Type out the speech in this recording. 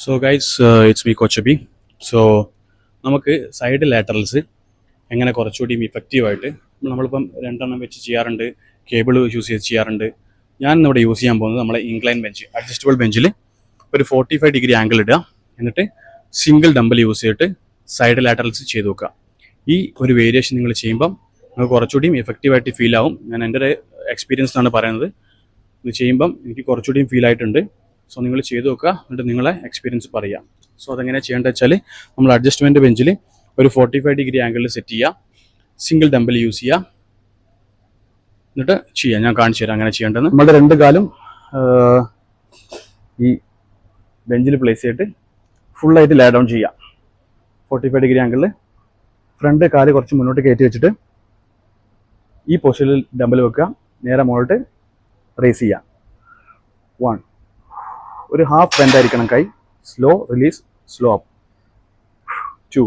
So guys it's me കോച്ചബി. So നമുക്ക് side laterals എങ്ങനെ കുറച്ചുകൂടി ഇഫക്റ്റീവായിട്ട് നമ്മളിപ്പം രണ്ടെണ്ണം വെച്ച് ചെയ്യാറുണ്ട്, കേബിൾ യൂസ് ചെയ്ത് ചെയ്യാറുണ്ട്. ഞാൻ ഇന്നിവിടെ യൂസ് ചെയ്യാൻ പോകുന്നത് നമ്മളെ ഇൻക്ലൈൻ ബെഞ്ച്, അഡ്ജസ്റ്റബിൾ ബെഞ്ചിൽ ഒരു 45 ഡിഗ്രി ആംഗിൾ ഇടുക, എന്നിട്ട് സിംഗിൾ ഡംബൽ യൂസ് ചെയ്തിട്ട് സൈഡ് ലാറ്ററൽസ് ചെയ്ത് നോക്കുക. ഈ ഒരു വേരിയേഷൻ നിങ്ങൾ ചെയ്യുമ്പം നിങ്ങൾക്ക് കുറച്ചുകൂടിയും എഫക്റ്റീവായിട്ട് ഫീൽ ആവും. ഞാൻ എൻ്റെ ഒരു എക്സ്പീരിയൻസ് ആണ് പറയുന്നത്. ഇത് ചെയ്യുമ്പം എനിക്ക് കുറച്ചുകൂടിയും ഫീൽ ആയിട്ടുണ്ട്. സോ നിങ്ങൾ ചെയ്ത് നോക്കുക, എന്നിട്ട് നിങ്ങളെ എക്സ്പീരിയൻസ് പറയുക. സോ അതെങ്ങനെ ചെയ്യേണ്ടത് വെച്ചാൽ നമ്മൾ അഡ്ജസ്റ്റ്മെൻറ്റ് ബെഞ്ചിൽ ഒരു 45 ഡിഗ്രി ആംഗിളിൽ സെറ്റ് ചെയ്യുക, സിംഗിൾ ഡംബൽ യൂസ് ചെയ്യുക, എന്നിട്ട് ചെയ്യാം. ഞാൻ കാണിച്ചു തരാം അങ്ങനെ ചെയ്യേണ്ടതെന്ന്. നമ്മുടെ രണ്ട് കാലും ഈ ബെഞ്ചിൽ പ്ലേസ് ചെയ്തിട്ട് ഫുള്ളായിട്ട് ലേ ഡൗൺ ചെയ്യുക. 45 ഡിഗ്രി ആംഗിളിൽ ഫ്രണ്ട് കാല് കുറച്ച് മുന്നോട്ട് കയറ്റി വെച്ചിട്ട് ഈ പൊസിഷനിൽ ഡംബൽ വെക്കുക, നേരെ മുകളിട്ട് റേസ് ചെയ്യുക. 1, ഒരു ഹാഫ് ബെൻഡ് ആയിരിക്കണം കൈ, സ്ലോ റിലീസ്, സ്ലോ അപ്പ്. 2